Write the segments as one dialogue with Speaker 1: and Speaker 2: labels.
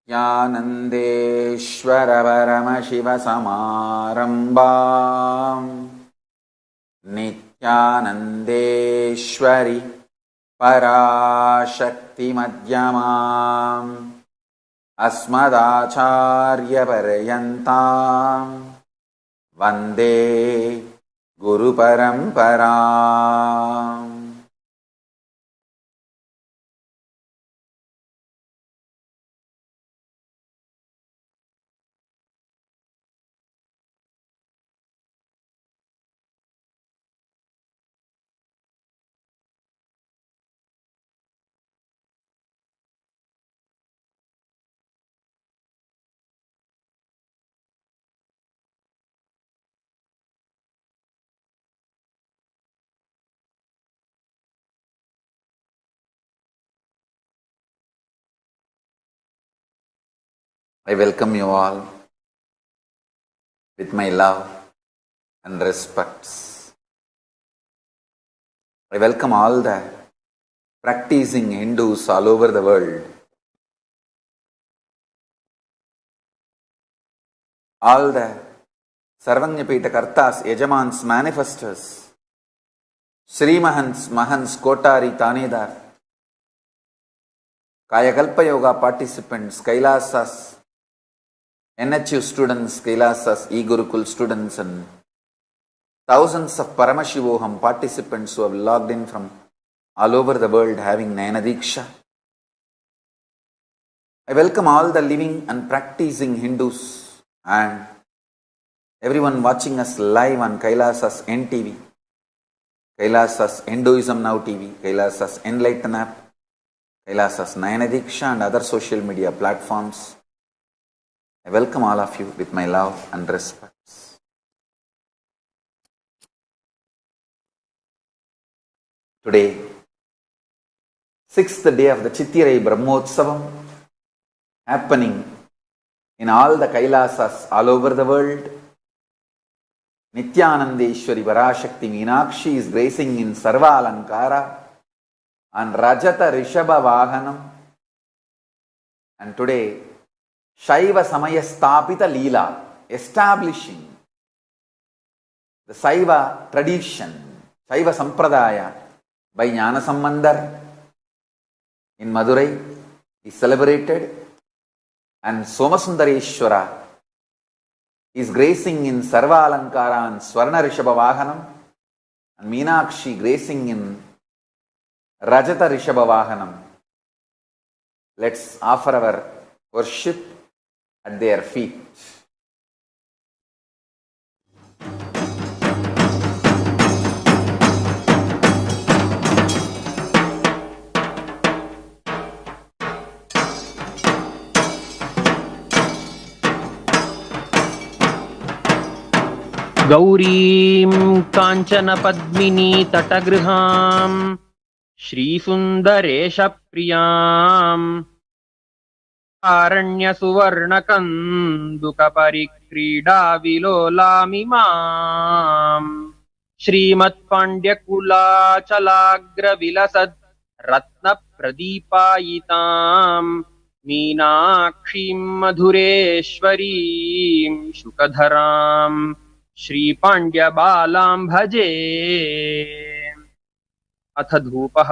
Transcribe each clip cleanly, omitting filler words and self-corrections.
Speaker 1: नित्यानन्देश्वर परमशिवसमारम्भाम् नित्यानन्देश्वरि पराशक्तिमध्यमाम् अस्मदाचार्यपर्यन्ताम् वन्दे गुरुपरम्पराम्. I welcome you all with my love and respects. I welcome all the practicing Hindus all over the world, all the Sarvanyapita Kartas, Yajamans, Manifestors, Srimahans, Mahans, Kotari, Tanedar, Kayakalpa Yoga participants, Kailasas, NHU students, KAILASAS, E-Gurukul students, and thousands of PARAMASHIVA'S participants who have logged in from all over the world having Nayana Diksha. I welcome all the living and practicing Hindus and everyone watching us live on KAILASAS NTV, KAILASAS Hinduism Now TV, KAILASAS Enlighten app, KAILASAS Nayana Diksha and other social media platforms. I welcome all of you with my love and respects. Today, 6th day of the CHITHIRAI BRAHMOTSAVAM, happening in all the KAILASAS all over the world. NITHYANANDESHWARI PARASHAKTI MEENAKSHI is gracing in SARVA ALANKARA on RAJATA RISHABHA VAHANA. And today, SHIVA Samayastapita Leela, establishing the Shiva tradition, Shiva Sampradaya by Jnana Sambandar in Madurai is celebrated, and SOMASUNDARESHWARA is gracing in SARVA ALANKARA and SWARNA RISHABHA VAHANAM, and MEENAKSHI gracing in RAJATA RISHABHA VAHANAM. Let's offer our worship at their feet.
Speaker 2: गौरीं काञ्चनपद्मिनी तटगृहां श्रीसुन्दरेशप्रियाम् आरण्यसुवर्णकन्दुकपरिक्रीडाविलोलामिमाम् श्रीमत्पाण्ड्यकुलाचलाग्रविलसद् रत्नप्रदीपायिताम् मीनाक्षीं मधुरेश्वरीं शुकधरां श्रीपाण्ड्यबालां भजे. अथ धूपः.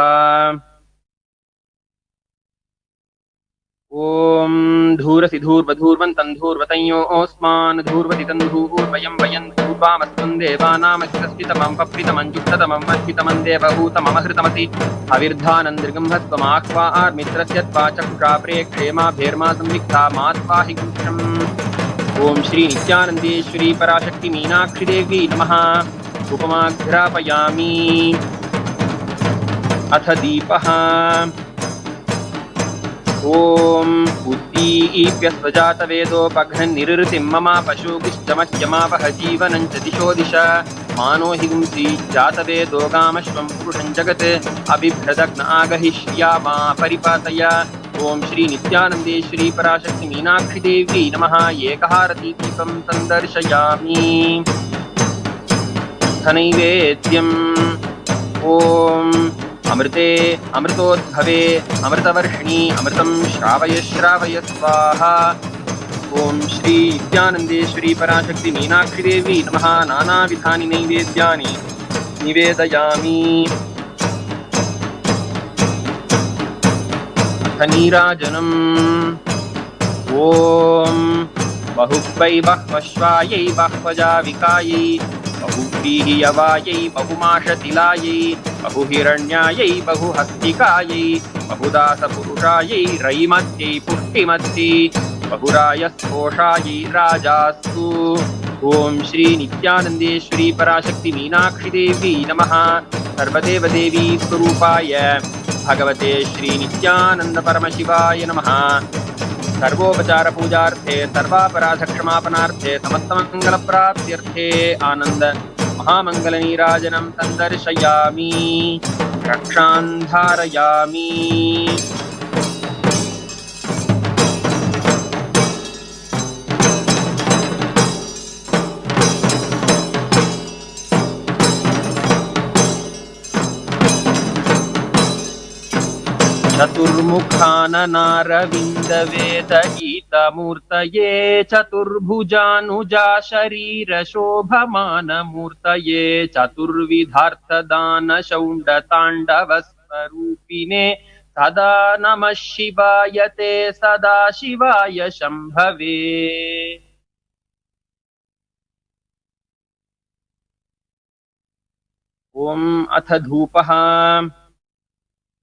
Speaker 2: ओम धूरसि धूर्वधूर्वन्तं धूर्वतयोऽस्मान् धूर्वति तन्धूर्वयं वयं धूर्वामस्त्वं देवानामखिलस्थितमं पप्रितमं युक्ततमं वर्षितमं देवहूतममहृतमसि हविर्धानन्दृगम्भस्त्वमाह्वा आर्मित्रस्य त्वा चक्षुषा प्रेक्षेमा भेर्मा संविक्ता मात्वाहि गुंशम्. ओम श्री नित्यानन्देश्वरी पराशक्ति मीनाक्षि देवी नमः. उपमाघ्रापयामि. अथ दीपः. ओम उद्दीप्य स्वजातवेदोपघ्नन्निरृतिं मम पशुगिश्चमह्यमावह जीवनं च दिशो दिश मानो हि गुंसि जातवेदो गामश्वं पुरुषं जगत् अबिभ्रदग्न आगहिष्यामा परिपातय. ओम श्री नित्यानन्देश्वरी पराशक्ति मीनाक्षि देवी नमः. एकहारती दीपं संदर्शयामि. धनैवेद्यम्. ओम अमृते अमृतोद्भवे अमृतवर्षिणी अमृतं श्रावय श्रावय स्वाहा। ओम श्री नित्यानंदेश्वरी पराशक्ति मीनाक्षी देवी नमः। नानाविधानि नैवेद्यानि निवेदयामि। नीराजनम् ओम बहुवै बह्वश्वायै बह्वजाविकायै बहुव्रीह्यवायै बहुमाशतिलायै बहुहिरण्यायै बहुहस्तिकायै बहुदासपुरुषायै रैमत्यै पुष्टिमत्यै बहुरायस्पोषायै राजास्तु। ओम श्री नित्यानंदेश्वरी पराशक्ति मीनाक्षी देवी नमः। सर्वदेव देवी स्वरूपाय भगवते श्री नित्यानंद परमशिवाय नमः। सर्वोपचार पूजार्थे सर्वापराध क्षमापनार्थे समस्तमंगल प्राप्त्यर्थे आनंद महामंगल नीराजनं संदर्शयामि रक्षां धारयामि। चतुर्मुखाननारविन्दवेदगीतमूर्तये चतुर्भुजानुजा शरीरशोभमानमूर्तये चतुर्विधार्थदानशौण्डताण्डवस्वरूपिणे सदा नमः शिवाय ते सदा शिवाय शम्भवे। ॐ अथ धूपः।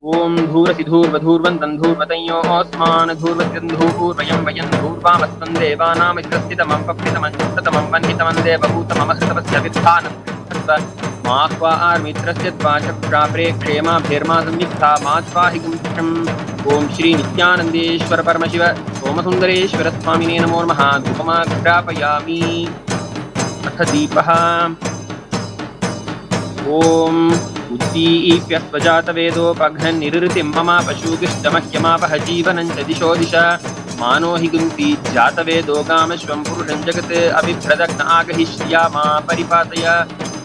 Speaker 2: ओम धूरसि धूर्वधूर्वन्तं धूर्वतयोऽस्मान् धूर्वत्यन्धूर्वयं वयं धूर्वामस्तं देवानामित्रस्थितमं पप्पितमं चित्ततमं वह्नितमं देवभूतममहृतवस्य विद्धानं माह्वा आर्मित्रस्य त्वाचक्षा प्रेक्षेमाभिर्मा संयुक्ता माध्वाहि गुंशम्। ओम श्री नित्यानंदेश्वर परमशिव सोमसुन्दरेश्वर स्वामिने नमो नमः। धूपमाघ्रापयामि। अथ दीपः। ओम उद्दीप्यस्वजातवेदोपघ्नन्निरृतिं मम पशुगिष्टमह्यमापह जीवनं च दिशो दिश मानो हि गुंसि जातवेदो गामश्वं पुरुषं जगत् अभिभ्रदग्न आगहिष्या मा परिपातय।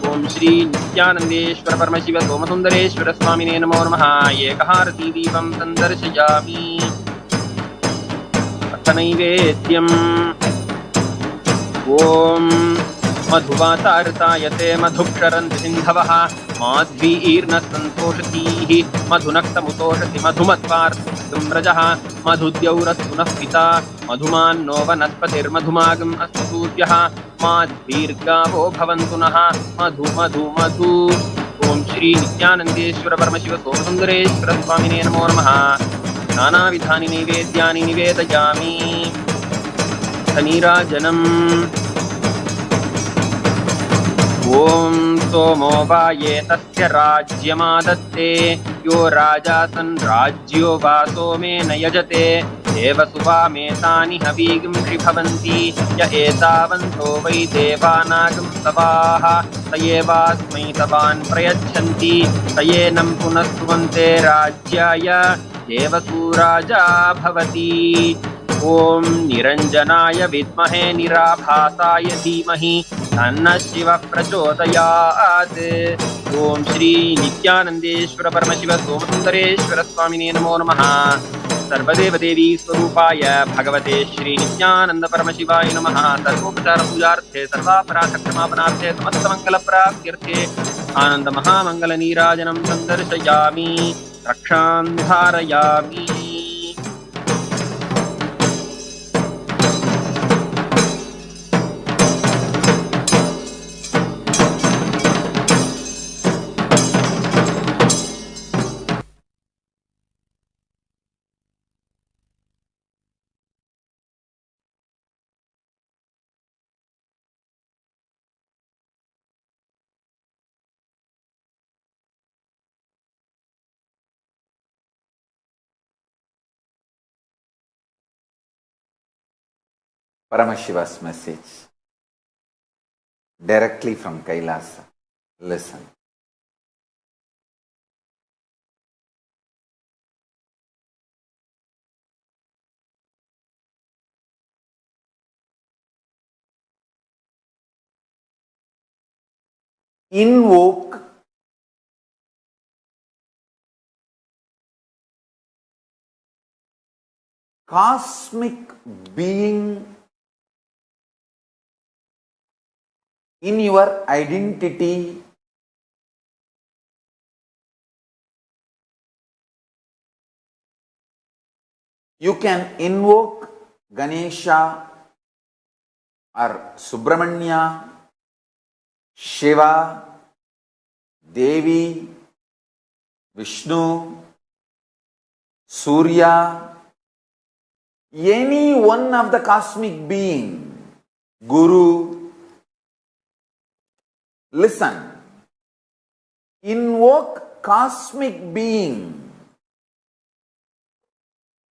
Speaker 2: ओम श्री नित्यानंदेश्वर परमशिव सोमसुन्दरेश्वर स्वामिने नमो नमः। एकहारती दीपं संदर्शयामि। अथ नैवेद्यम्। ओम मधुवातारतायते मधुक्षरन्ति सिन्धवः माध्वीर्नसन्तोषतीः मधुनक्तमुतोषति मधुमत्पार्थ्रजः मधुद्यौरस्तु नः पिता मधुमान्नो वनस्पतिर्मधुमागम् अस्तु सूर्यः माध्वीर्गावो भवन्तु नः मधु मधु मधु। ओम श्री नित्यानंदेश्वर परमशिव सोमसुन्दरेश्वर स्वामिने नमो नमः। नानाविधानि नैवेद्यानि निवेदयामि। नीराजनम्। ओम सोमो वा ये तस्य राज्यमादत्ते यो राजा सन् राज्यो वा सोमेन यजते देवसुवामेतानि हवीगुंषि भवन्ति य एतावन्तो वै देवानागं सवाः स एवास्मै तवान् प्रयच्छन्ति स येनं पुनः सुवन्ते राज्याय देवसूराजा भवति। ओम निरंजनाय विद्महे निराभासाय धीमहि तन्नः शिवः प्रचोदयात्। ओम श्री नित्यानंदेश्वर परमशिव सोमसुन्दरेश्वर स्वामिने नमो नमः। सर्वदेव देवी स्वरूपाय भगवते श्री नित्यानंद परमशिवाय नमः। सर्वोपचार पूजार्थे सर्वापराध क्षमापनार्थे समस्तमंगल प्राप्त्यर्थे आनंद महामंगल नीराजनं संदर्शयामि रक्षां धारयामि।
Speaker 1: PARAMASHIVA'S message directly from Kailasa. Listen. Invoke cosmic being in your identity, you can invoke Ganesha or Subramanya, Shiva, Devi, Vishnu, Surya, any one of the cosmic being, Guru. Listen, invoke cosmic being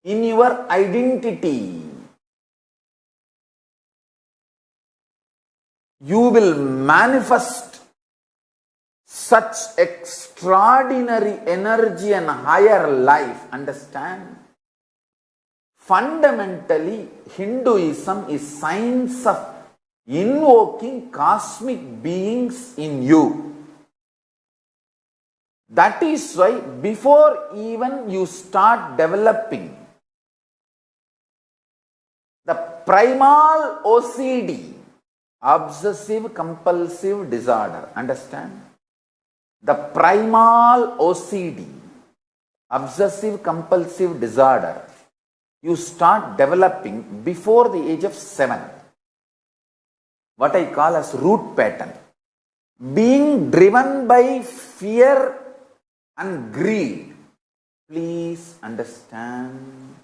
Speaker 1: in your identity. You will manifest such extraordinary energy and higher life. Understand? Fundamentally, Hinduism is science of invoking cosmic beings in you. That is why before even you start developing the primal OCD, Obsessive Compulsive Disorder, understand? The primal OCD, Obsessive Compulsive Disorder, you start developing before the age of 7. What I call as root pattern. Being driven by fear and greed. Please understand.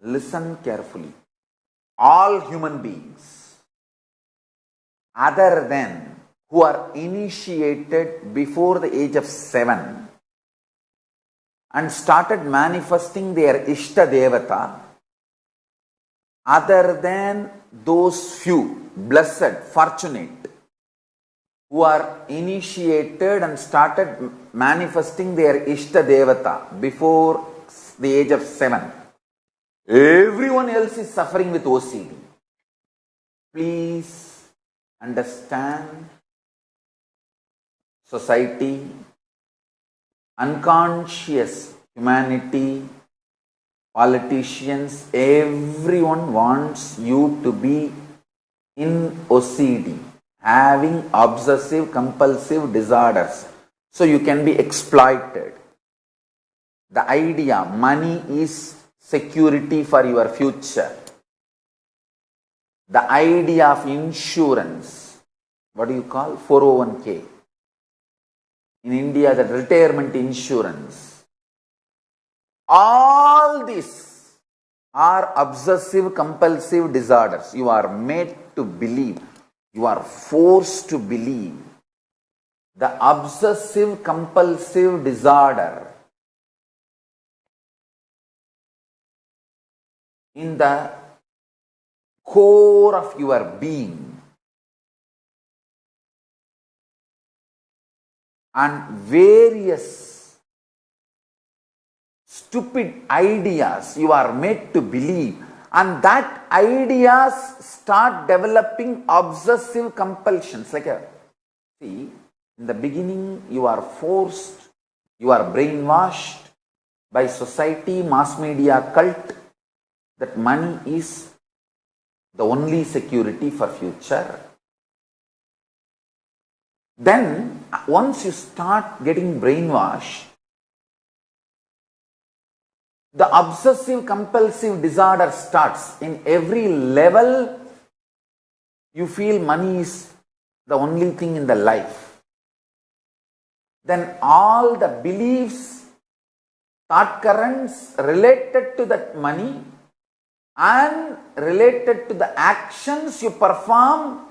Speaker 1: Listen carefully. All human beings, other than who are initiated before the age of 7 and started manifesting their Ishtadevata, other than those few blessed, fortunate, who are initiated and started manifesting their Ishtadevata before the age of 7, everyone else is suffering with OCD. Please understand, society, unconscious humanity, politicians, everyone wants you to be in OCD, having obsessive compulsive disorders, so you can be exploited. The idea, money is security for your future. The idea of insurance, what do you call? 401k. In India, the retirement insurance. All these are obsessive compulsive disorders. You are made to believe. You are forced to believe. The obsessive compulsive disorder in the core of your being, and various stupid ideas you are made to believe, and that ideas start developing obsessive compulsions. Like see, in the beginning you are forced, you are brainwashed by society, mass media, cult, that money is the only security for future. Then once you start getting brainwashed, the obsessive compulsive disorder starts. In every level, you feel money is the only thing in the life. Then all the beliefs, thought currents related to that money and related to the actions you perform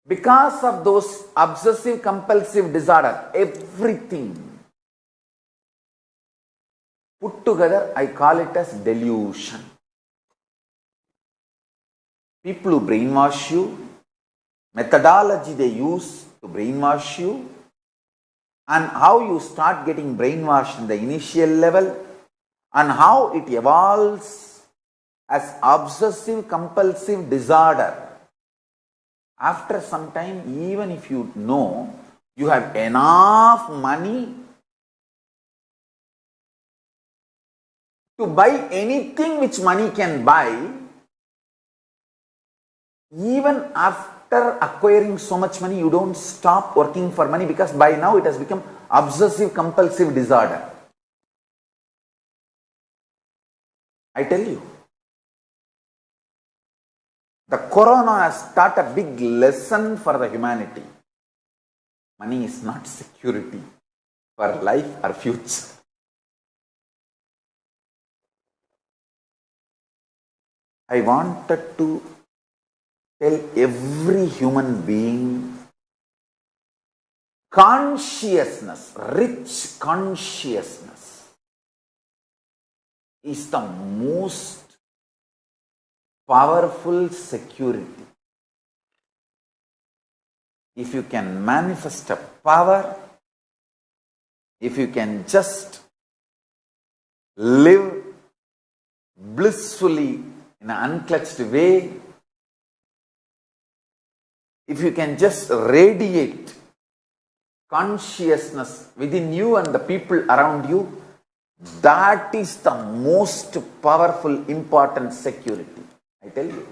Speaker 1: because of those obsessive compulsive disorder, everything put together, I call it as delusion. People who brainwash you, methodology they use to brainwash you, and how you start getting brainwashed in the initial level, and how it evolves as obsessive compulsive disorder. After some time, even if you know you have enough money to buy anything which money can buy, even after acquiring so much money, you don't stop working for money, because by now it has become obsessive compulsive disorder. I tell you, the corona has taught a big lesson for the humanity. Money is not security for life or future. I wanted to tell every human being, consciousness, rich consciousness is the most powerful security. If you can manifest a power, if you can just live blissfully in an unclutched way, if you can just radiate consciousness within you and the people around you, that is the most powerful, important security. I tell you.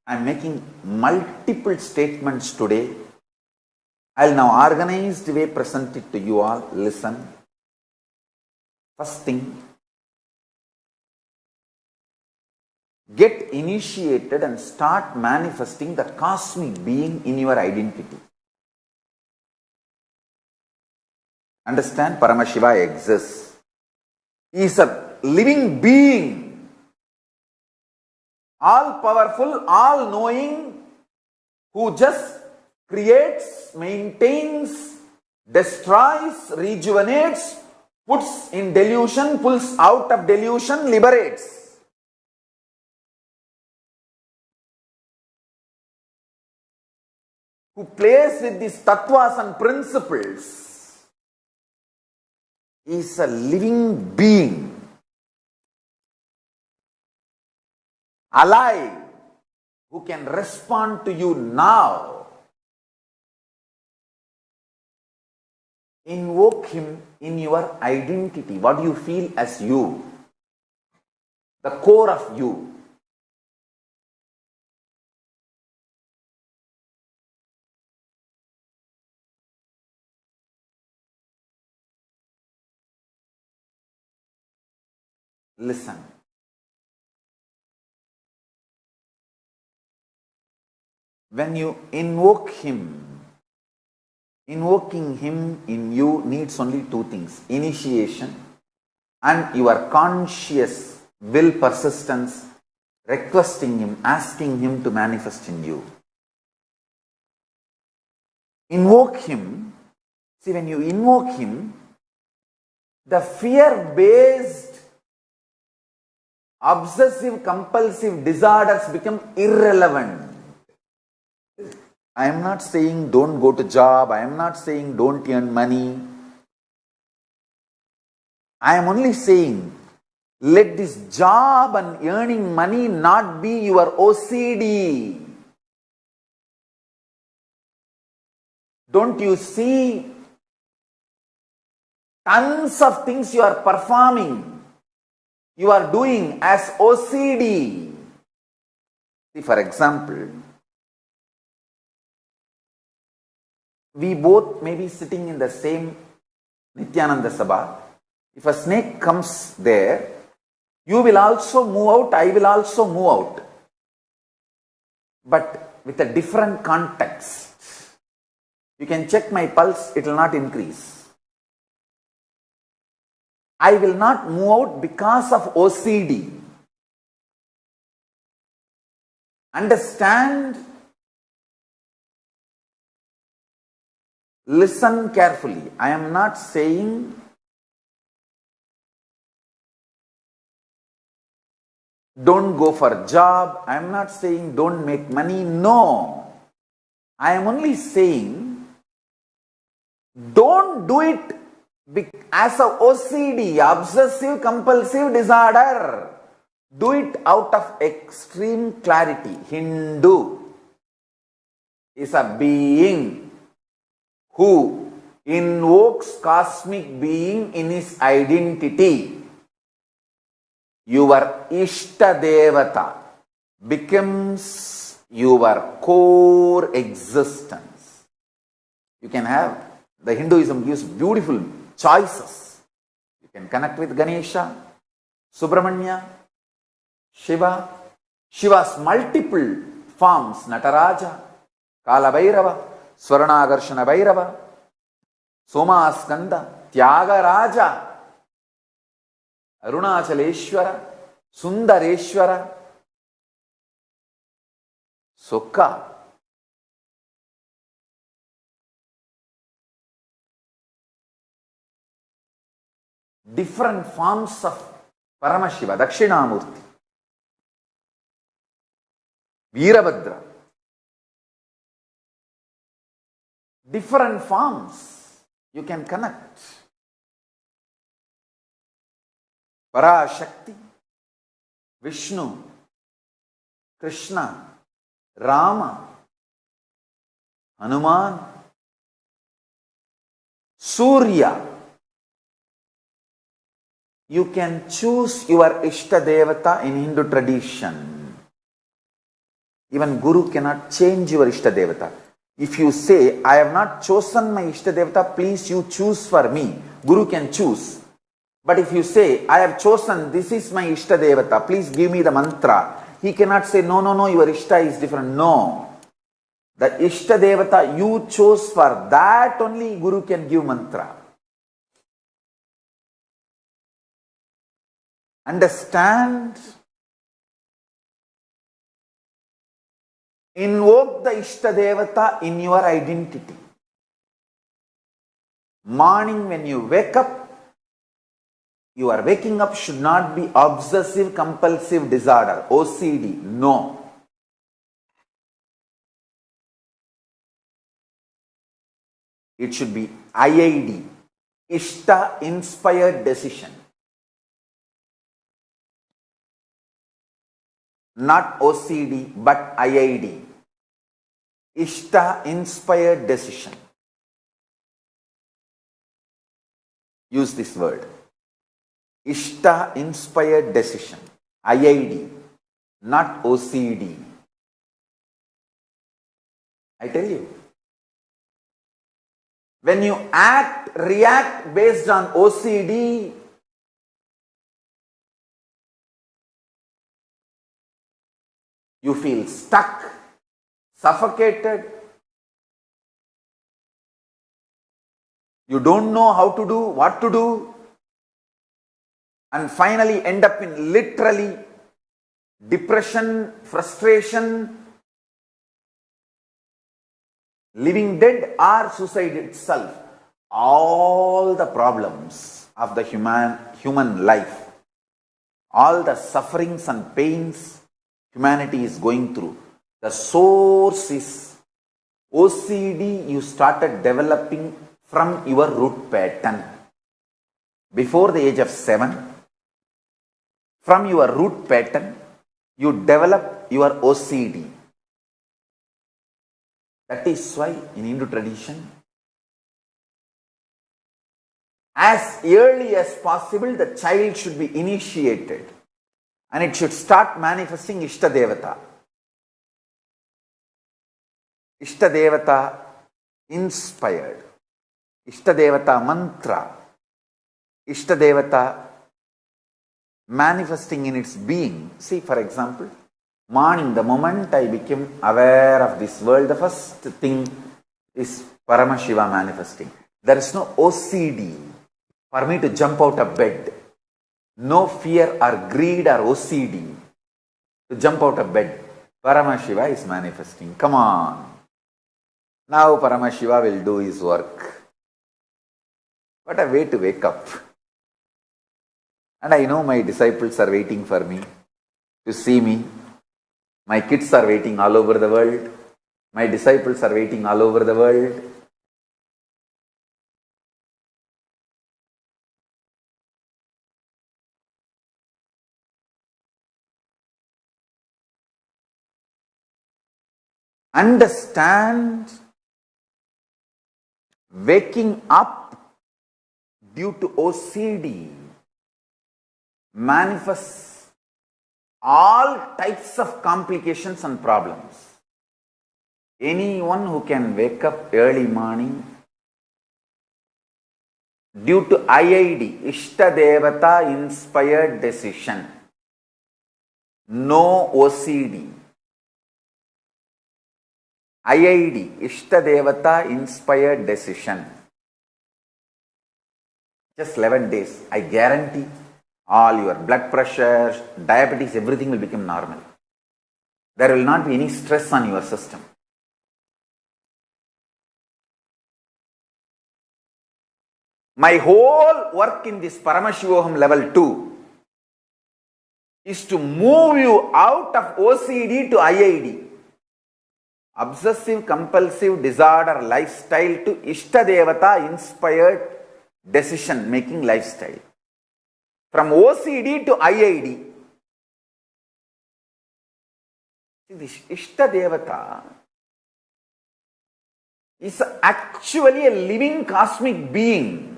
Speaker 1: I am making multiple statements today. I will now organized way present it to you all. Listen. First thing, get initiated and start manifesting the cosmic being in your identity. Understand? Paramashiva exists. He is a living being. All powerful, all knowing, who just creates, maintains, destroys, rejuvenates, puts in delusion, pulls out of delusion, liberates. Who plays with these tattvas and principles, is a living being, alive, who can respond to you now. Invoke him in your identity. What do you feel as you? The core of you. Listen. When you invoke him, invoking him in you needs only two things: initiation and your conscious will persistence, requesting him, asking him to manifest in you. Invoke him. See, when you invoke him, the fear-based obsessive compulsive disorders become irrelevant. I am not saying don't go to job. I am not saying don't earn money. I am only saying let this job and earning money not be your OCD. Don't you see tons of things you are performing, you are doing as OCD? See, for example, we both may be sitting in the same Nithyananda Sabha. If a snake comes there, you will also move out, I will also move out. But with a different context. You can check my pulse, it will not increase. I will not move out because of OCD. Understand? Listen carefully. I am not saying don't go for a job. I am not saying don't make money. No. I am only saying don't do it as a OCD, obsessive compulsive disorder. Do it out of extreme clarity. Hindu is a being who invokes cosmic being in his identity. Your Ishtadevata becomes your core existence. You can have, the Hinduism gives beautiful choices. You can connect with Ganesha, Subramanya, Shiva, Shiva's multiple forms, Nataraja, Kala Bhairava, Swarnagarshana Bhairava, Somaskanda, Tyagaraja, Arunachaleshwara, Sundareshwara, Sukha. Different forms of Paramashiva, Dakshinamurti, Veerabhadra. Different forms you can connect. PARASHAKTI, VISHNU, Krishna, Rama, Hanuman, Surya. You can choose your Ishtadevata in Hindu tradition. Even Guru cannot change your Ishtadevata. If you say, I have not chosen my Ishtadevata, please you choose for me. Guru can choose. But if you say, I have chosen, this is my Ishtadevata, please give me the mantra. He cannot say, no, no, no, your Ishta is different. No. The Ishtadevata you chose, for that only Guru can give mantra. Understand? Invoke the Ishtadevata in your identity. Morning when you wake up, your waking up should not be obsessive compulsive disorder, OCD. No. It should be IID, Ishta inspired decision. Not OCD, but IID. Ishta inspired decision. Use this word. Ishta inspired decision. IID, not OCD. I tell you. When you react based on OCD, you feel stuck, suffocated. You don't know how to do, what to do, and finally end up in literally depression, frustration, living dead, or suicide itself. All the problems of the human life, all the sufferings and pains humanity is going through, the source is OCD you started developing from your root pattern. Before the age of 7, from your root pattern, you develop your OCD. That is why in Hindu tradition, as early as possible, the child should be initiated and it should start manifesting Ishtadevata. Ishtadevata inspired, Ishtadevata mantra, Ishtadevata manifesting in its being. See, for example, morning, the moment I became aware of this world, the first thing is Paramashiva manifesting. There is no OCD for me to jump out of bed. No fear or greed or OCD to jump out of bed. Paramashiva is manifesting. Come on. Now Paramashiva will do his work. What a way to wake up. And I know my disciples are waiting for me to see me. My kids are waiting all over the world. My disciples are waiting all over the world. understand waking up due to OCD manifests all types of complications and problems. Anyone who can wake up early morning due to IID, Ishtadevata inspired decision, no OCD. IID, Ishtadevata inspired decision. Just 11 days, I guarantee all your blood pressure, diabetes, everything will become normal. There will not be any stress on your system. My whole work in this PARAMASHIVA'S level 2 is to move you out of OCD to IID, Obsessive Compulsive Disorder lifestyle, to Ishtadevata inspired decision making lifestyle. From OCD to IID. This Ishtadevata is actually a living cosmic being.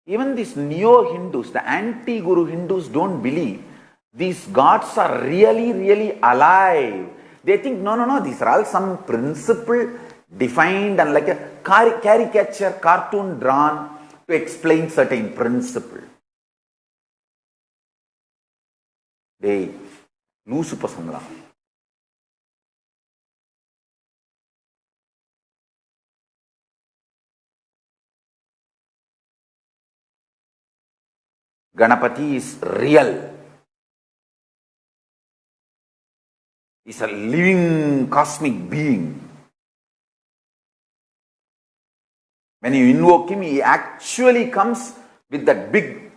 Speaker 1: Even these neo-Hindus, the anti-Guru Hindus, don't believe these gods are really alive. They think, no, these are all some principle defined and like a caricature, cartoon drawn to explain certain principle. They lose pasangla. Ganapati is real. He's a living cosmic being. When you invoke him, he actually comes with that big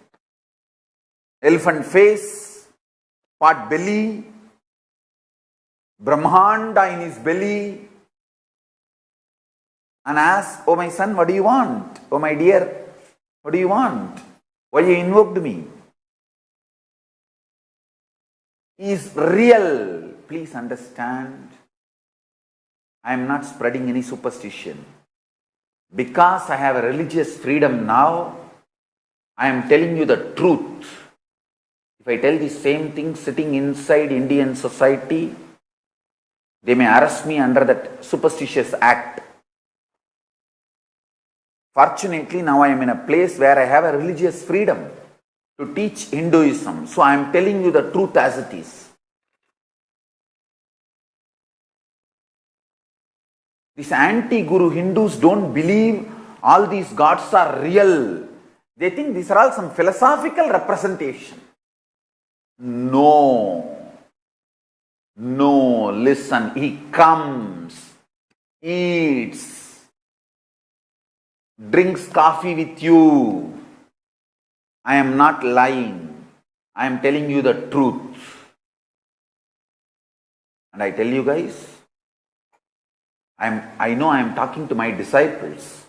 Speaker 1: elephant face, pot belly, Brahmanda in his belly, and asks, "Oh my son, what do you want? Oh my dear, what do you want? Why you invoked me?" He is real. Please understand, I am not spreading any superstition. Because I have a religious freedom now, I am telling you the truth. If I tell the same thing sitting inside Indian society, they may arrest me under that superstitious act. Fortunately, now I am in a place where I have a religious freedom to teach Hinduism. So I am telling you the truth as it is. These anti-Guru Hindus don't believe all these gods are real. They think these are all some philosophical representation. No, listen, he comes, eats, drinks coffee with you. I am not lying. I am telling you the truth. And I tell you guys, I know I am talking to my disciples,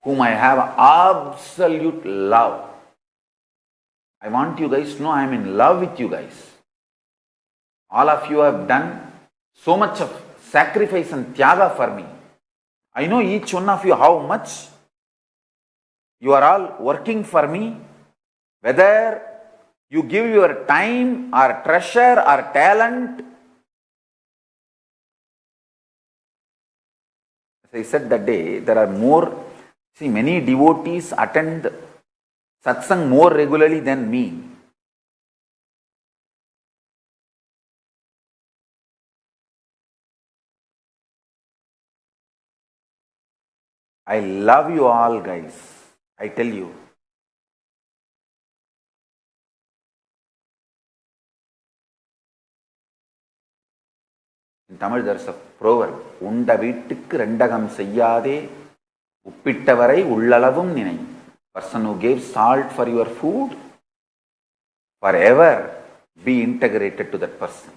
Speaker 1: whom I have absolute love. I want you guys to know I am in love with you guys. All of you have done so much of sacrifice and tyaga for me. I know each one of you how much you are all working for me. Whether you give your time or treasure or talent. As I said that day, there are many devotees attend satsang more regularly than me. I love you all guys, I tell you. In Tamil there is a proverb, Unda vittukku rendagam seyyade, uppittavarai ullalavum ninai. Person who gave salt for your food, forever be integrated to that person.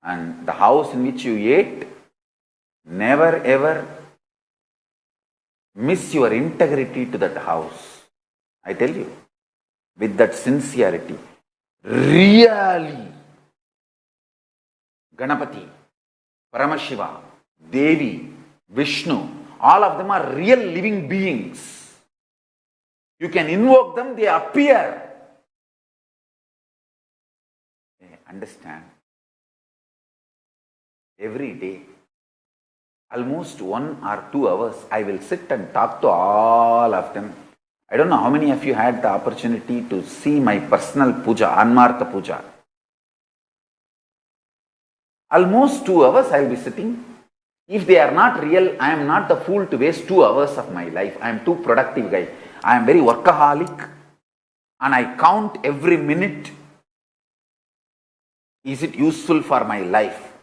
Speaker 1: And the house in which you ate, never ever miss your integrity to that house. I tell you, with that sincerity, really, Ganapati, Paramashiva, Devi, Vishnu, all of them are real living beings. You can invoke them, they appear. Understand? Every day, almost 1 or 2 hours, I will sit and talk to all of them. I don't know how many of you had the opportunity to see my personal puja, Anmartha puja. Almost 2 hours I will be sitting. If they are not real, I am not the fool to waste 2 hours of my life. I am too productive guy. I am very workaholic and I count every minute. Is it useful for my life?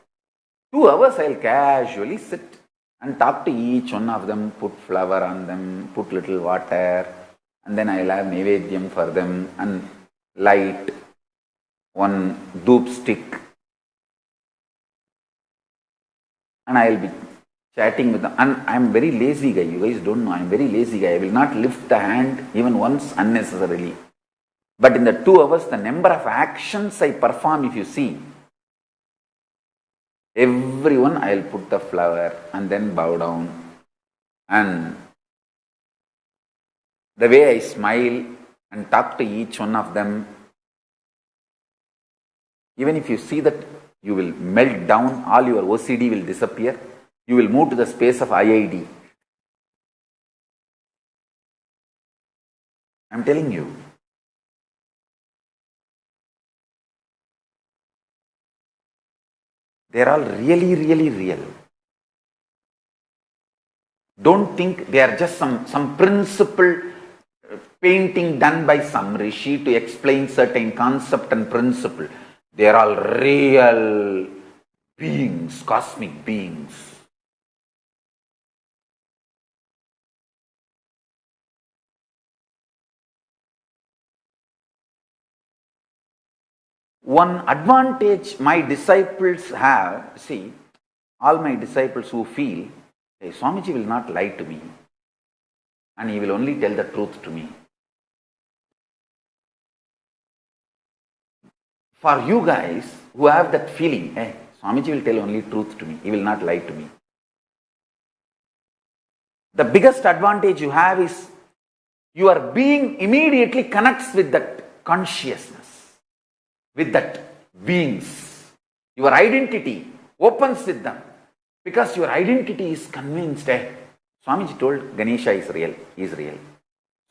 Speaker 1: 2 hours I will casually sit and talk to each one of them, put flower on them, put little water, and then I will have Naivedyam for them and light one dhoop stick. And I will be chatting with them. And I am very lazy guy. You guys don't know. I am very lazy guy. I will not lift the hand even once unnecessarily. But in the 2 hours, the number of actions I perform, if you see, everyone I will put the flower and then bow down. And the way I smile and talk to each one of them, even if you see that, you will melt down, all your OCD will disappear. You will move to the space of IID. I am telling you. They are all really, really real. Don't think they are just some principle painting done by some rishi to explain certain concept and principle. They are all real beings, cosmic beings. One advantage my disciples have, see, all my disciples who feel, hey, Swamiji will not lie to me and he will only tell the truth to me. For you guys who have that feeling, hey, Swamiji will tell only truth to me, he will not lie to me. The biggest advantage you have is your being immediately connects with that consciousness, with that beings. Your identity opens with them because your identity is convinced, hey, Swamiji told Ganesha is real, he is real.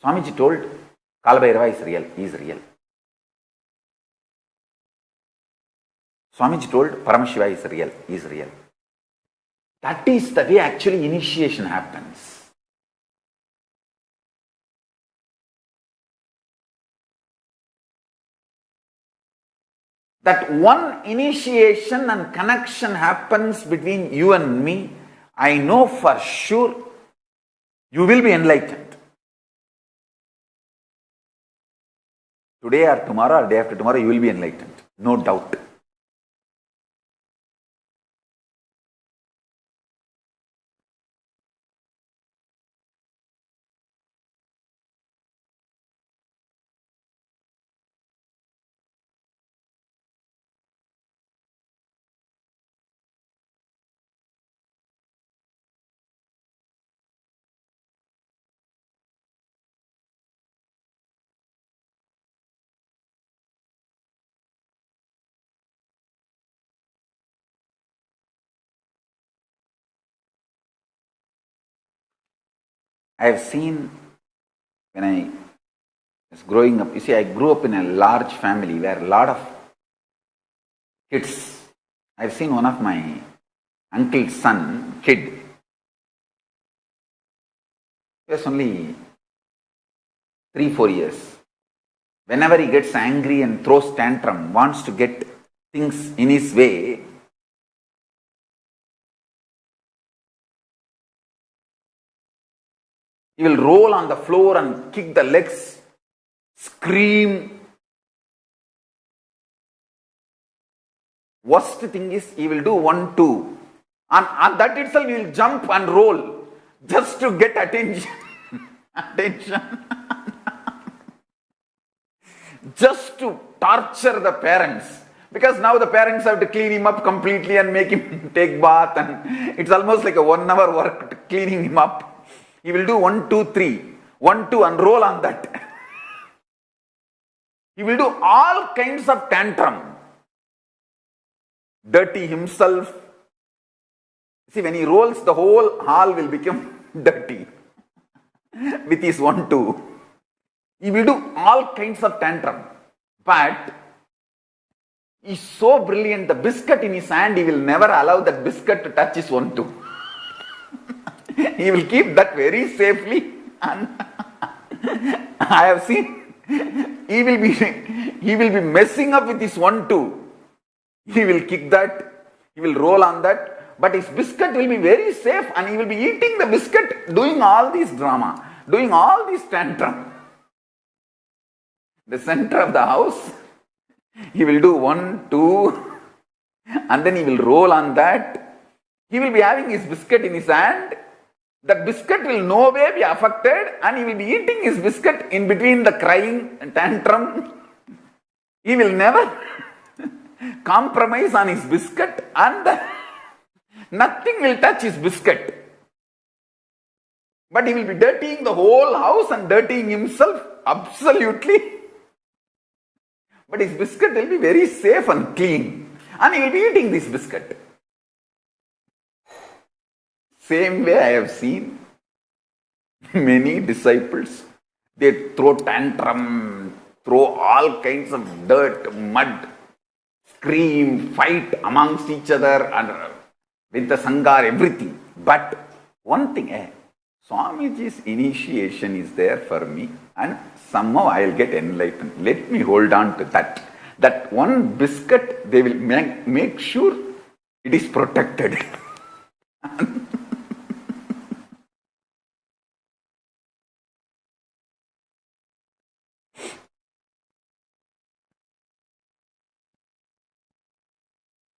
Speaker 1: Swamiji told Kalabhairava is real, he is real. Swamiji told Paramashiva is real, he is real. That is the way actually initiation happens. That one initiation and connection happens between you and me, I know for sure you will be enlightened. Today or tomorrow or day after tomorrow you will be enlightened, no doubt. I have seen when I was growing up, you see, I grew up in a large family where a lot of kids. I have seen one of my uncle's son, kid. He was only 3-4 years. Whenever he gets angry and throws tantrum, wants to get things in his way, he will roll on the floor and kick the legs, scream. Worst thing is, he will do 1, 2. And that itself, he will jump and roll just to get attention. Just to torture the parents. Because now the parents have to clean him up completely and make him take bath, and it's almost like a 1 hour work cleaning him up. He will do 1, 2, 3. 1, 2 and roll on that. He will do all kinds of tantrum. Dirty himself. See, when he rolls, the whole hall will become dirty. With his 1, 2. He will do all kinds of tantrum. But he's so brilliant, the biscuit in his hand, he will never allow that biscuit to touch his 1, 2. He will keep that very safely. And I have seen, he will be messing up with his 1, 2. He will kick that, he will roll on that. But his biscuit will be very safe, and he will be eating the biscuit, doing all this drama, doing all this tantrum. The center of the house, he will do 1, 2, and then he will roll on that. He will be having his biscuit in his hand. That biscuit will no way be affected, and he will be eating his biscuit in between the crying and tantrum. He will never compromise on his biscuit, and nothing will touch his biscuit. But he will be dirtying the whole house and dirtying himself absolutely. But his biscuit will be very safe and clean. And he will be eating this biscuit. Same way I have seen many disciples. They throw tantrum, throw all kinds of dirt, mud, scream, fight amongst each other, and with the Sangha, everything. But one thing, Swamiji's initiation is there for me, and somehow I will get enlightened. Let me hold on to that. That one biscuit, they will make sure it is protected.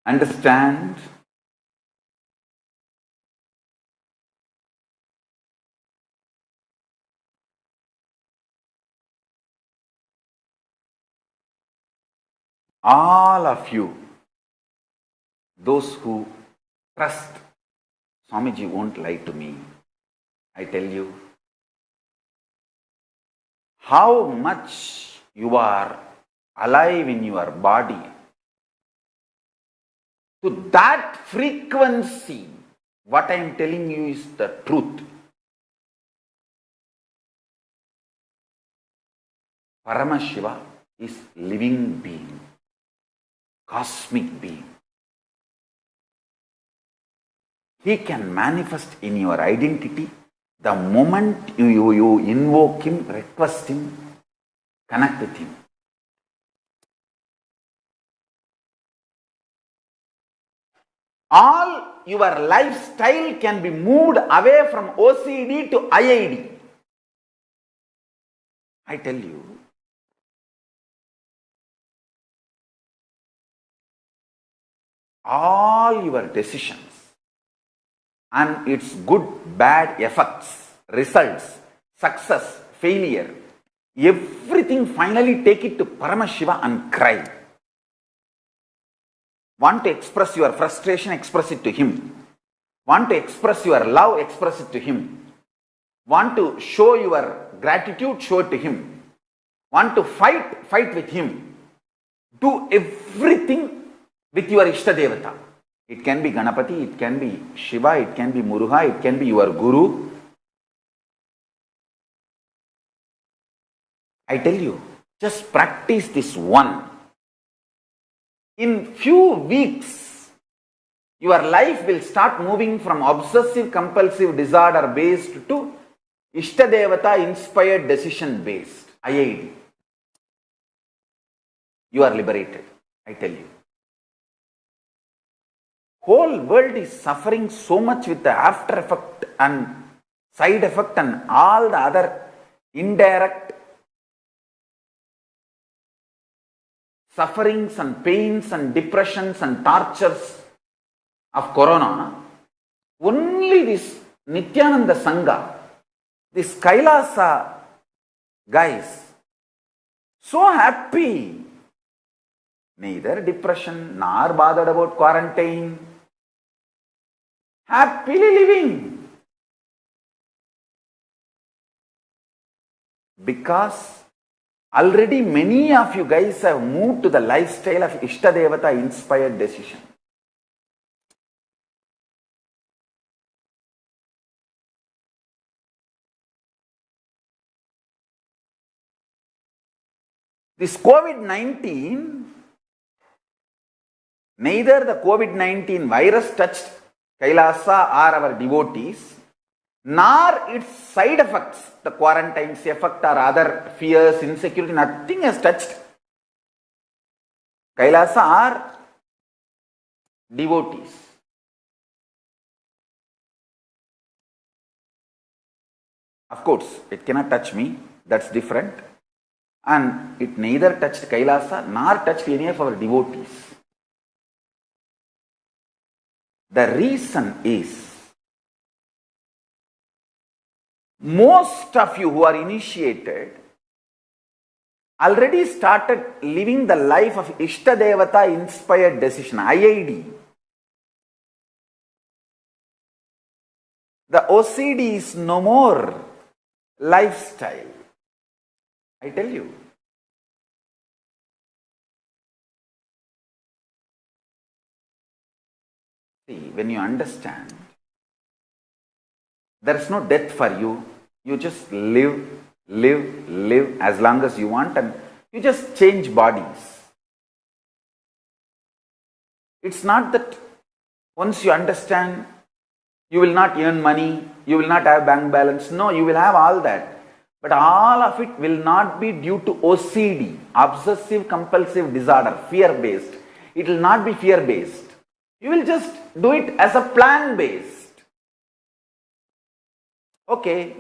Speaker 1: Understand? All of you, those who trust, Swamiji won't lie to me. I tell you, how much you are alive in your body, to that frequency, what I am telling you is the truth. Paramashiva is living being, cosmic being. He can manifest in your identity the moment you invoke him, request him, connect with him. All your lifestyle can be moved away from OCD to IID. I tell you, all your decisions and its good, bad effects, results, success, failure, everything, finally take it to Paramashiva and cry. Want to express your frustration, express it to him. Want to express your love, express it to him. Want to show your gratitude, show it to him. Want to fight, fight with him. Do everything with your Ishtadevata. It can be Ganapati, it can be Shiva, it can be Muruga, it can be your Guru. I tell you, just practice this one. In few weeks, your life will start moving from obsessive compulsive disorder based to Ishtadevata inspired decision based, IID. You are liberated, I tell you. Whole world is suffering so much with the after effect and side effect and all the other indirect sufferings and pains and depressions and tortures of Corona. Only this Nityananda Sangha, this Kailasa guys, so happy. neither depression nor bothered about quarantine. Happily living. Because already many of you guys have moved to the lifestyle of Ishtadevata inspired decision. This COVID-19, neither the COVID-19 virus touched Kailasa or our devotees, nor its side effects, the quarantine's effect or other fears, insecurity, nothing has touched Kailasa or devotees. Of course, it cannot touch me, that's different. And it neither touched Kailasa nor touched any of our devotees. The reason is, most of you who are initiated already started living the life of Ishtadevata inspired decision, IID. The OCD is no more lifestyle. I tell you. See, when you understand, there is no death for you. You just live as long as you want, and you just change bodies. It's not that once you understand, you will not earn money, you will not have bank balance. No, you will have all that. But all of it will not be due to OCD, Obsessive Compulsive Disorder, fear-based. It will not be fear-based. You will just do it as a plan-based. Okay,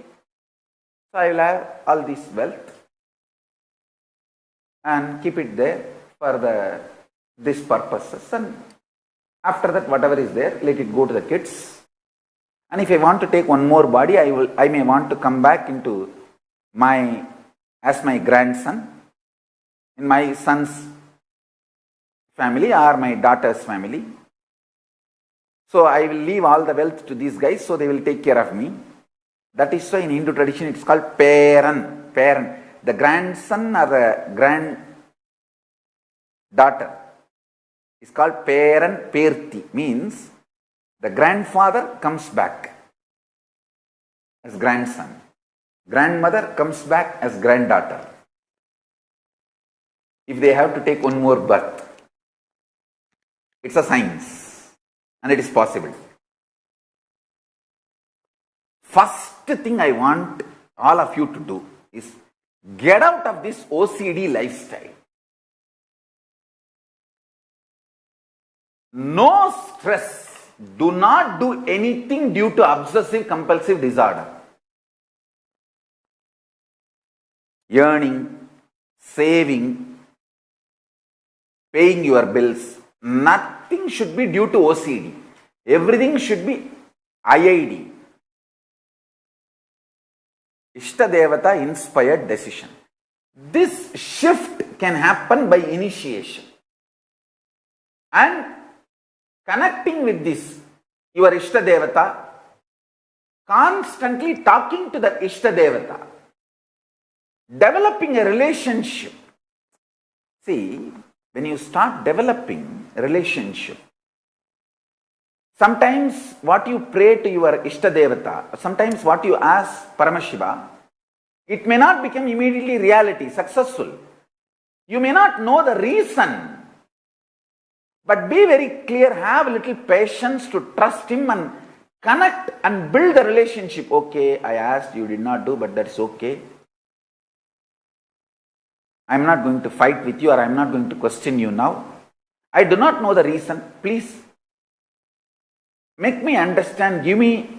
Speaker 1: so I will have all this wealth and keep it there for these purposes, and after that whatever is there, let it go to the kids. And if I want to take one more body, I may want to come back into as my grandson in my son's family or my daughter's family. So I will leave all the wealth to these guys, so they will take care of me. That is why in Hindu tradition it's called Paran. The grandson or the granddaughter is called Paran Perti, means the grandfather comes back as grandson. Grandmother comes back as granddaughter. If they have to take one more birth, it's a science and it is possible. First thing I want all of you to do is get out of this OCD lifestyle. No stress. Do not do anything due to obsessive compulsive disorder. Earning, saving, paying your bills, nothing should be due to OCD. Everything should be IID. Ishtadevata inspired decision. This shift can happen by initiation. And connecting with this, your Ishtadevata, constantly talking to the Ishtadevata, developing a relationship. See, when you start developing a relationship, sometimes what you pray to your Ishtadevata, sometimes what you ask Paramashiva, it may not become immediately reality, successful. You may not know the reason, but be very clear, have a little patience to trust him and connect and build a relationship. Okay, I asked, you did not do, but that's okay. I am not going to fight with you, or I am not going to question you now. I do not know the reason. Please make me understand. Give me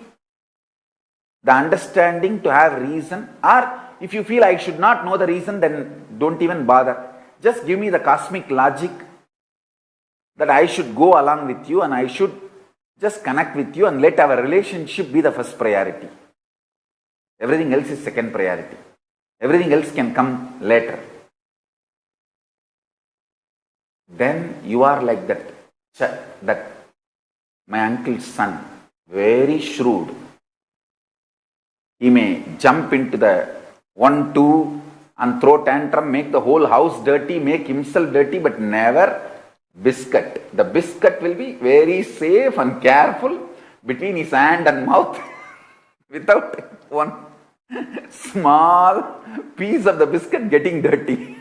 Speaker 1: the understanding to have reason. Or if you feel I should not know the reason, then don't even bother. Just give me the cosmic logic that I should go along with you and I should just connect with you and let our relationship be the first priority. Everything else is second priority. Everything else can come later. then you are like that my uncle's son, very shrewd. He may jump into the 1, 2 and throw tantrum, make the whole house dirty, make himself dirty, but never biscuit. The biscuit will be very safe and careful between his hand and mouth without one small piece of the biscuit getting dirty.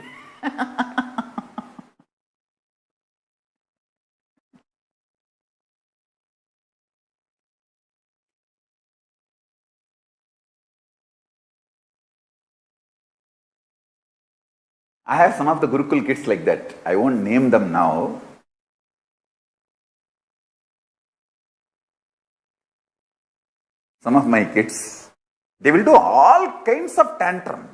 Speaker 1: I have some of the Gurukul kids like that. I won't name them now. Some of my kids, they will do all kinds of tantrum.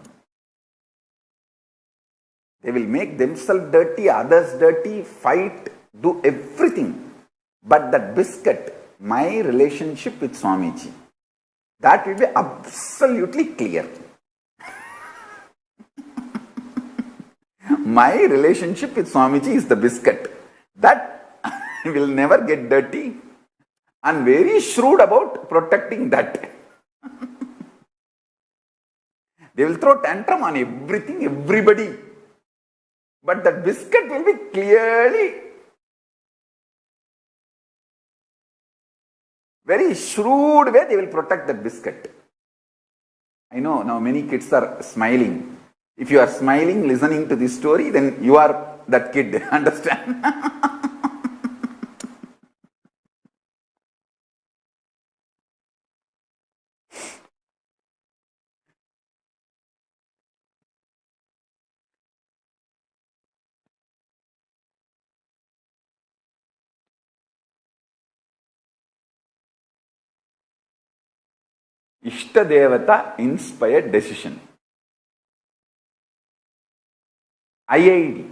Speaker 1: They will make themselves dirty, others dirty, fight, do everything. But that biscuit, my relationship with Swamiji, that will be absolutely clear. My relationship with Swamiji is the biscuit. That will never get dirty, and very shrewd about protecting that. They will throw tantrum on everything, everybody. But that biscuit will be clearly, very shrewd way they will protect that biscuit. I know now many kids are smiling. If you are smiling listening to this story, then you are that kid, understand? Ishtadevata inspired decision. IID.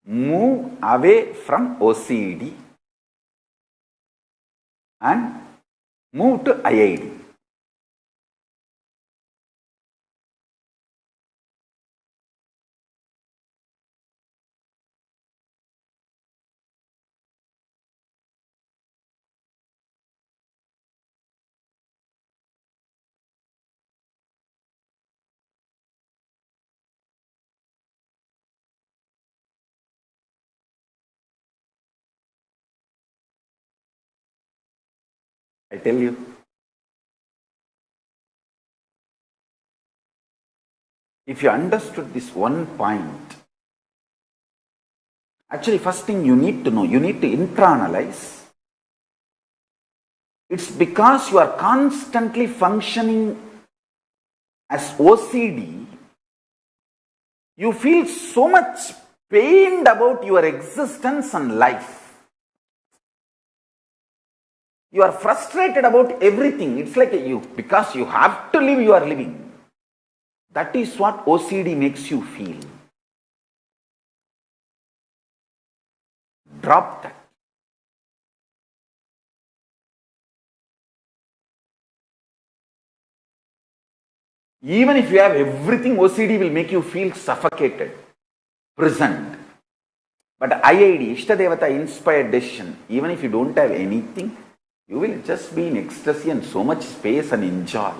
Speaker 1: Move away from OCD and move to IID. I tell you, if you understood this one point, actually first thing you need to know, you need to internalize. It's because you are constantly functioning as OCD, you feel so much pained about your existence and life. You are frustrated about everything. It's like because you have to live, you are living. That is what OCD makes you feel. Drop that. Even if you have everything, OCD will make you feel suffocated, prisoned. But IID, Ishtadevata inspired decision, even if you don't have anything, you will just be in ecstasy and so much space and enjoy.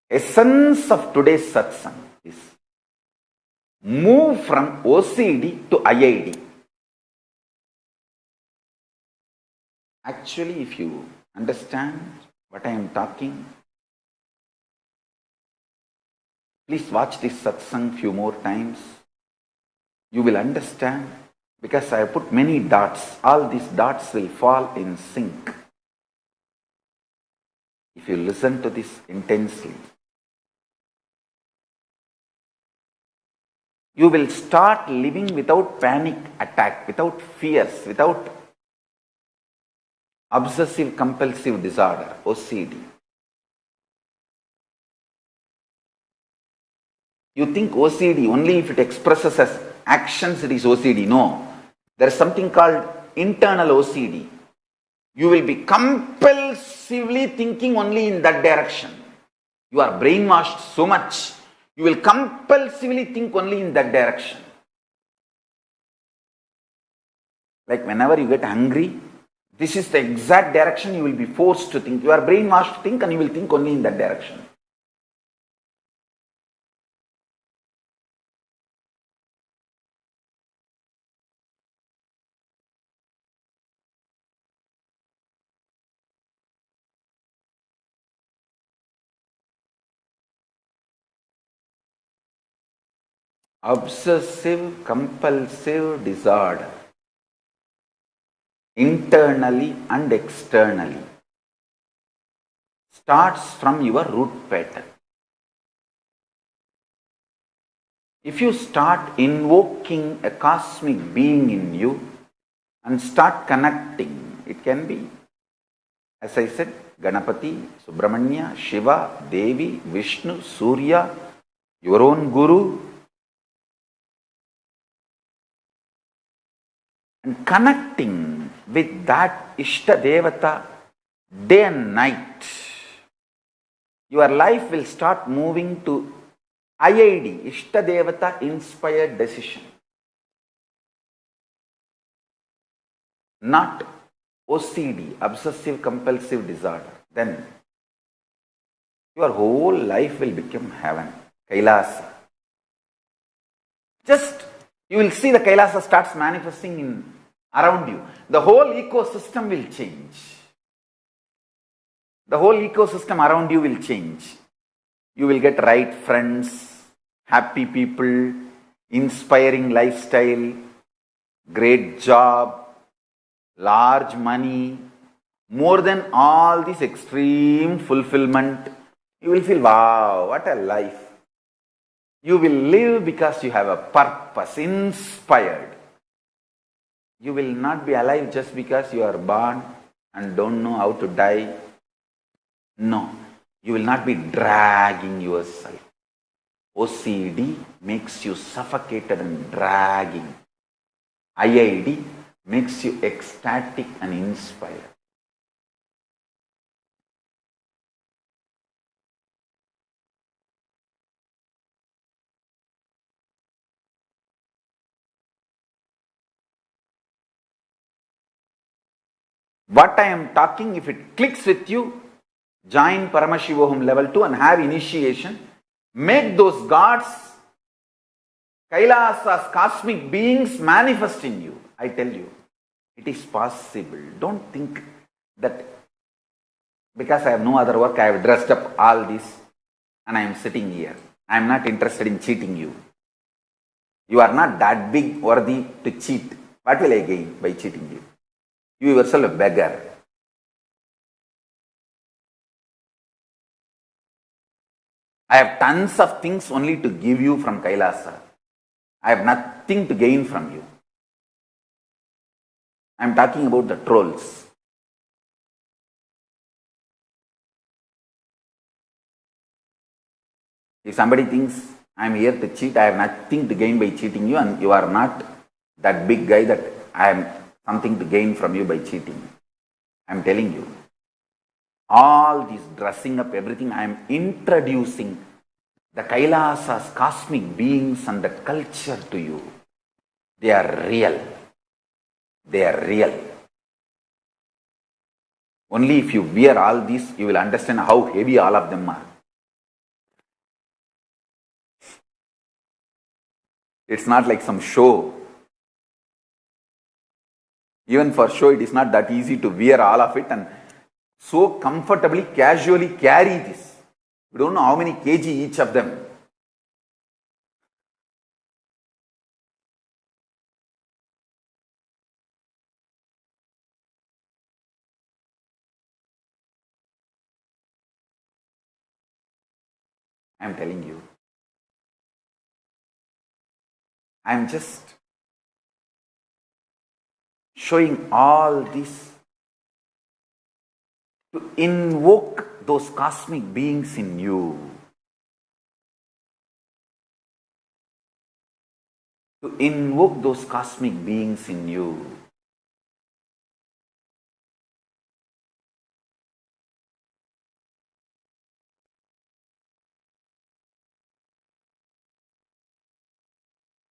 Speaker 1: Essence of today's satsang is move from OCD to IID. Actually, if you understand what I am talking, please watch this satsang few more times. You will understand, because I have put many dots. All these dots will fall in sync if you listen to this intensely. You will start living without panic attack, without fears, without obsessive compulsive disorder, OCD. You think OCD, only if it expresses as actions it is OCD. No. There is something called internal OCD. You will be compelled compulsively thinking only in that direction. You are brainwashed so much, you will compulsively think only in that direction. Like whenever you get hungry, this is the exact direction you will be forced to think. You are brainwashed to think and you will think only in that direction. Obsessive compulsive disorder, internally and externally, starts from your root pattern. If you start invoking a cosmic being in you and start connecting, it can be, as I said, Ganapati, Subramanya, Shiva, Devi, Vishnu, Surya, your own Guru, and connecting with that Ishtadevata day and night, your life will start moving to IID, Ishtadevata inspired decision. Not OCD, obsessive compulsive disorder. Then your whole life will become heaven, Kailasa. Just you will see the Kailasa starts manifesting in around you. The whole ecosystem will change. The whole ecosystem around you will change. You will get right friends, happy people, inspiring lifestyle, great job, large money, more than all this extreme fulfillment. You will feel, wow, what a life. You will live because you have a purpose, inspired. You will not be alive just because you are born and don't know how to die. No, you will not be dragging yourself. OCD makes you suffocated and dragging. IID makes you ecstatic and inspired. What I am talking, if it clicks with you, join PARAMASHIVA'S level 2 and have initiation. Make those gods, KAILASAS, cosmic beings manifest in you. I tell you, it is possible. Don't think that because I have no other work, I have dressed up all this and I am sitting here. I am not interested in cheating you. You are not that big worthy to cheat. What will I gain by cheating you? You yourself a beggar. I have tons of things only to give you from Kailasa. I have nothing to gain from you. I am talking about the trolls. If somebody thinks I am here to cheat, I have nothing to gain by cheating you, and you are not that big guy that I am something to gain from you by cheating. I am telling you. All this dressing up, everything, I am introducing the Kailasas, cosmic beings and that culture to you. They are real. They are real. Only if you wear all this, you will understand how heavy all of them are. It's not like some show. Even for show, it is not that easy to wear all of it and so comfortably, casually carry this. We don't know how many kg each of them. I am telling you. I am just showing all this to invoke those cosmic beings in you. To invoke those cosmic beings in you.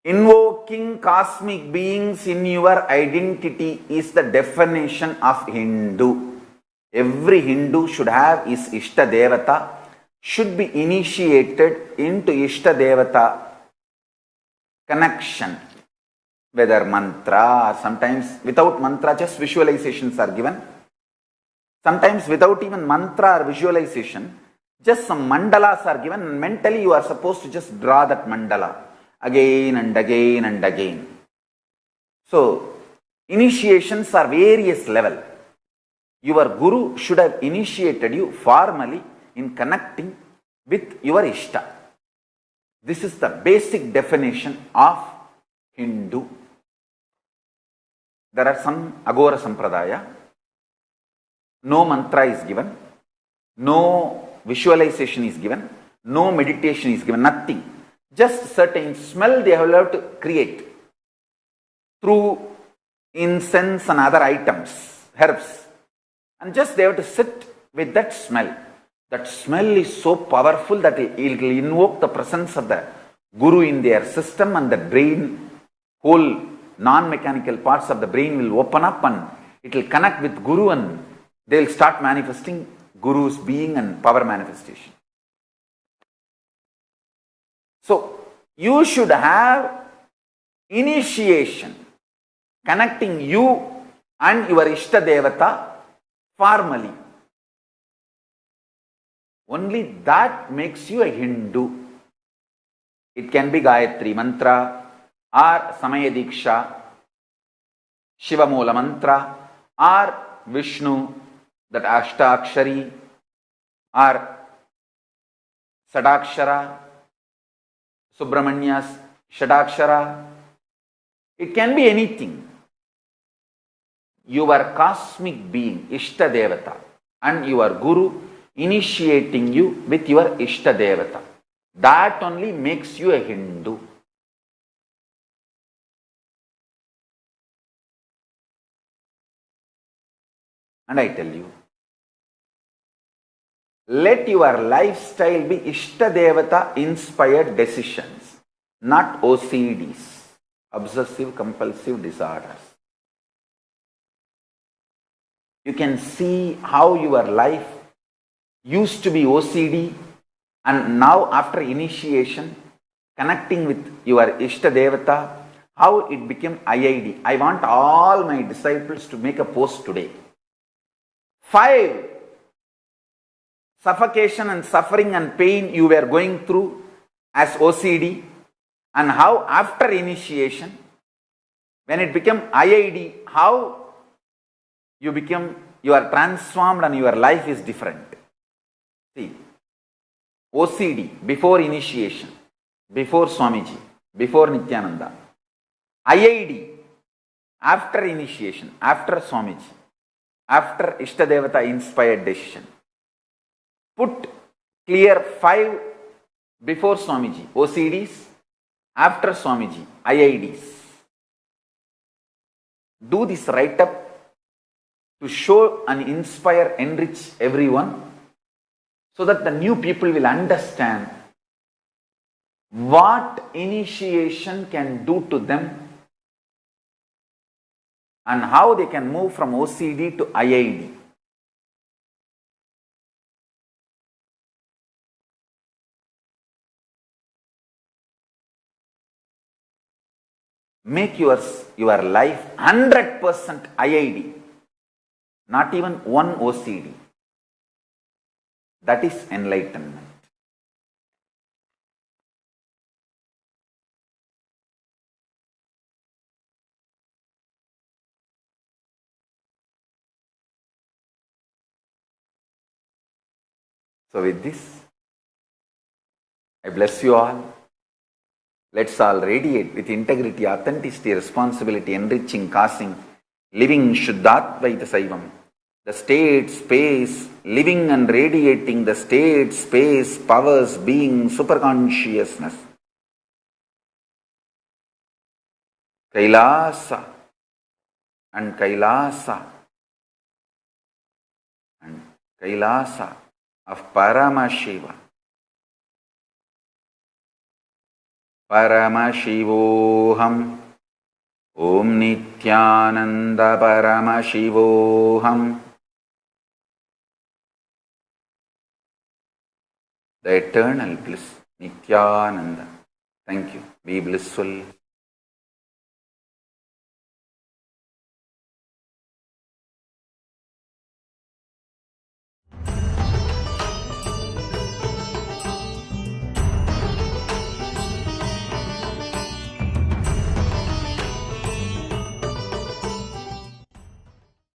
Speaker 1: Invoking cosmic beings in your identity is the definition of Hindu. Every Hindu should have his Ishtadevata, should be initiated into Ishtadevata connection, whether mantra or sometimes without mantra, just visualizations are given. Sometimes without even mantra or visualization, just some mandalas are given, and mentally you are supposed to just draw that mandala again and again and again. So, initiations are various level. Your guru should have initiated you formally in connecting with your Ishta. This is the basic definition of Hindu. There are some Agora Sampradaya. No mantra is given. No visualization is given. No meditation is given. Nothing. Just certain smell they have to create through incense and other items, herbs. And just they have to sit with that smell. That smell is so powerful that it will invoke the presence of the Guru in their system, and the brain, whole non-mechanical parts of the brain will open up and it will connect with Guru, and they will start manifesting Guru's being and power manifestation. So, you should have initiation connecting you and your Ishtadevata formally. Only that makes you a Hindu. It can be Gayatri Mantra or Samaya Diksha, Shiva Moola Mantra, or Vishnu, that Ashtakshari, or Sadakshara, Subramanya's Shadakshara. It can be anything. Your cosmic being, Ishtadevata, and your Guru initiating you with your Ishtadevata. That only makes you a Hindu. And I tell you, let your lifestyle be Ishtadevata inspired decisions, not OCDs, obsessive compulsive disorders. You can see how your life used to be OCD, and now after initiation, connecting with your Ishtadevata, how it became IID. I want all my disciples to make a post today. 5 suffocation and suffering and pain you were going through as OCD, and how after initiation, when it became IID, how you are transformed and your life is different. See, OCD before initiation, before Swamiji, before Nityananda. IID after initiation, after Swamiji, after Ishtadevata inspired decision. Put clear 5 before Swamiji, OCDs, after Swamiji, IIDs. Do this write-up to show and inspire, enrich everyone, so that the new people will understand what initiation can do to them and how they can move from OCD to IID. Make your life 100% IID, not even one OCD. That is enlightenment. So with this, I bless you all. Let's all radiate with integrity, authenticity, responsibility, enriching, causing, living Shuddhatvaita Saivam. The state, space, living and radiating the state, space, powers, being, superconsciousness. Kailasa and Kailasa and Kailasa of Paramashiva. Paramashivoham. Om Nithyananda Paramashivoham. The eternal bliss, Nithyananda. Thank you. Be blissful.